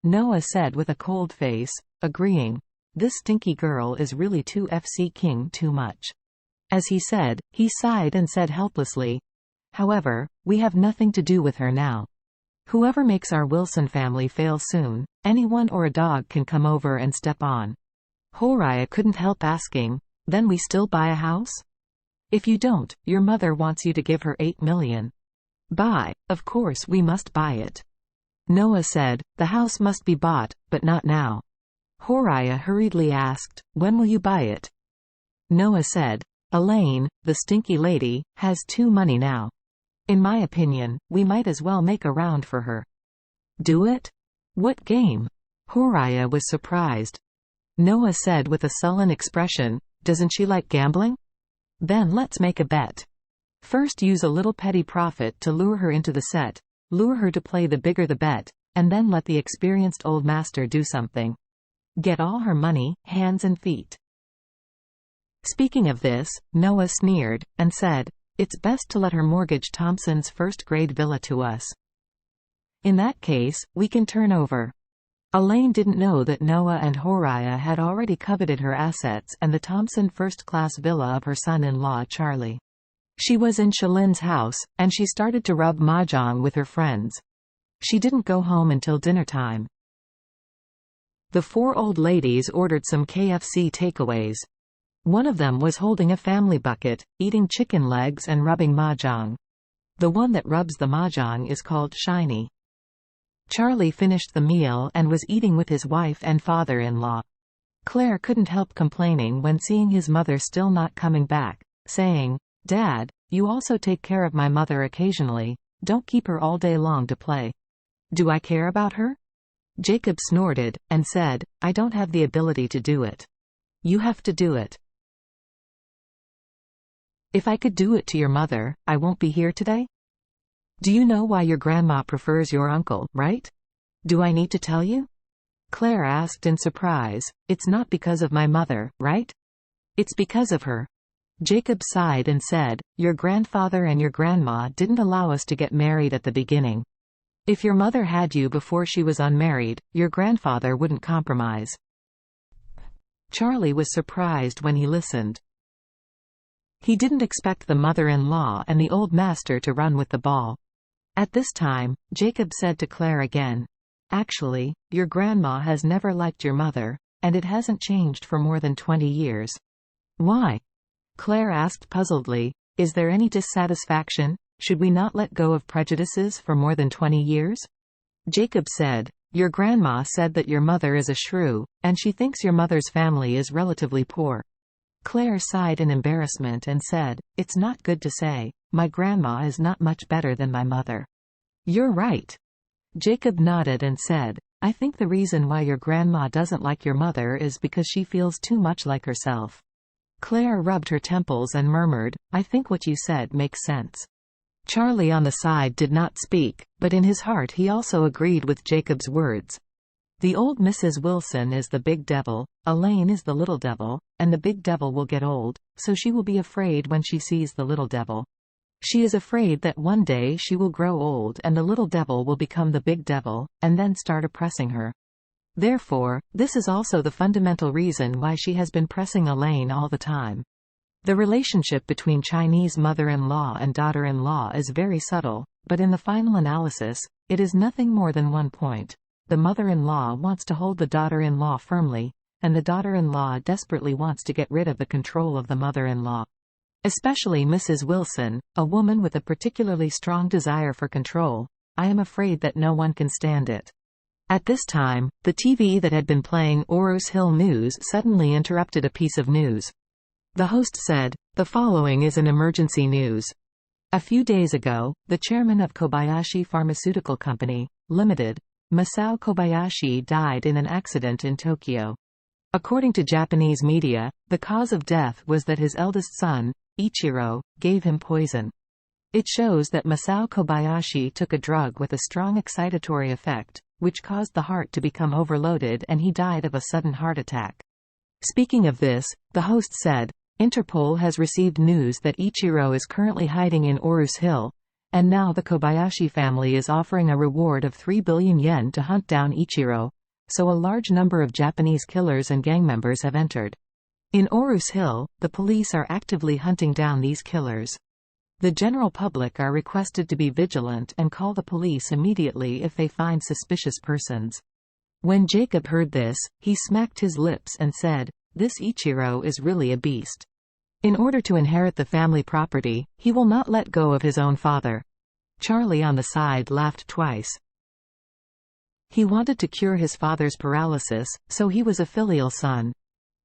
Noah said with a cold face, agreeing. This stinky girl is really too FC King too much. As he said, he sighed and said helplessly, however, we have nothing to do with her now. Whoever makes our Wilson family fail soon, anyone or a dog can come over and step on. Horiah couldn't help asking, then we still buy a house? If you don't, your mother wants you to give her $8 million. Buy, of course we must buy it. Noah said, the house must be bought, but not now. Horiah hurriedly asked, when will you buy it? Noah said, Elaine, the stinky lady, has too money now. In my opinion, we might as well make a round for her. Do it? What game? Horiah was surprised. Noah said with a sullen expression, doesn't she like gambling? Then let's make a bet. First use a little petty profit to lure her into the set, lure her to play the bigger the bet, and then let the experienced old master do something. Get all her money, hands and feet. Speaking of this, Noah sneered, and said, it's best to let her mortgage Thompson's first-grade villa to us. In that case, we can turn over. Elaine didn't know that Noah and Horiah had already coveted her assets and the Thompson first-class villa of her son-in-law Charlie. She was in Shaline's house, and she started to rub mahjong with her friends. She didn't go home until dinner time. The four old ladies ordered some KFC takeaways. One of them was holding a family bucket, eating chicken legs and rubbing mahjong. The one that rubs the mahjong is called Shiny. Charlie finished the meal and was eating with his wife and father-in-law. Claire couldn't help complaining when seeing his mother still not coming back, saying, Dad, you also take care of my mother occasionally, don't keep her all day long to play. Do I care about her? Jacob snorted, and said, I don't have the ability to do it. You have to do it. If I could do it to your mother, I won't be here today? Do you know why your grandma prefers your uncle, right? Do I need to tell you? Claire asked in surprise, it's not because of my mother, right? It's because of her. Jacob sighed and said, your grandfather and your grandma didn't allow us to get married at the beginning. If your mother had you before she was unmarried, your grandfather wouldn't compromise. Charlie was surprised when he listened. He didn't expect the mother-in-law and the old master to run with the ball. At this time, Jacob said to Claire again, actually, your grandma has never liked your mother, and it hasn't changed for more than 20 years. Why? Claire asked puzzledly, is there any dissatisfaction? Should we not let go of prejudices for more than 20 years? Jacob said, your grandma said that your mother is a shrew, and she thinks your mother's family is relatively poor. Claire sighed in embarrassment and said, it's not good to say, my grandma is not much better than my mother. You're right. Jacob nodded and said, I think the reason why your grandma doesn't like your mother is because she feels too much like herself. Claire rubbed her temples and murmured, I think what you said makes sense. Charlie on the side did not speak, but in his heart he also agreed with Jacob's words. The old Mrs. Wilson is the big devil, Elaine is the little devil, and the big devil will get old, so she will be afraid when she sees the little devil. She is afraid that one day she will grow old and the little devil will become the big devil, and then start oppressing her. Therefore, this is also the fundamental reason why she has been pressing Elaine all the time. The relationship between Chinese mother-in-law and daughter-in-law is very subtle, but in the final analysis, it is nothing more than one point. The mother-in-law wants to hold the daughter-in-law firmly, and the daughter-in-law desperately wants to get rid of the control of the mother-in-law. Especially Mrs. Wilson, a woman with a particularly strong desire for control. I am afraid that no one can stand it. At this time, the TV that had been playing Orus Hill News suddenly interrupted a piece of news. The host said, the following is an emergency news. A few days ago, the chairman of Kobayashi Pharmaceutical Company, Limited, Masao Kobayashi died in an accident in Tokyo. According to Japanese media, the cause of death was that his eldest son, Ichiro, gave him poison. It shows that Masao Kobayashi took a drug with a strong excitatory effect, which caused the heart to become overloaded and he died of a sudden heart attack. Speaking of this, the host said, Interpol has received news that Ichiro is currently hiding in Orus Hill, And now the Kobayashi family is offering a reward of 3 billion yen to hunt down Ichiro, so a large number of Japanese killers and gang members have entered. In Orus Hill, the police are actively hunting down these killers. The general public are requested to be vigilant and call the police immediately if they find suspicious persons. When Jacob heard this, he smacked his lips and said, "This Ichiro is really a beast. In order to inherit the family property, he will not let go of his own father." Charlie on the side laughed twice. He wanted to cure his father's paralysis, so he was a filial son.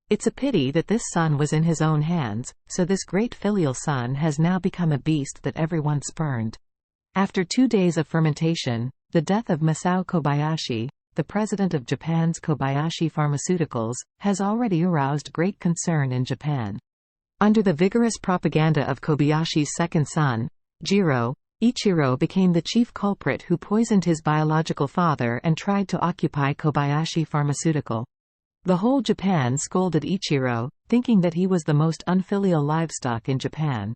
It's a pity that this son was in his own hands, so this great filial son has now become a beast that everyone spurned. After 2 days of fermentation, the death of Masao Kobayashi, the president of Japan's Kobayashi Pharmaceuticals, has already aroused great concern in Japan. Under the vigorous propaganda of Kobayashi's second son, Jiro, Ichiro became the chief culprit who poisoned his biological father and tried to occupy Kobayashi Pharmaceutical. The whole Japan scolded Ichiro, thinking that he was the most unfilial livestock in Japan.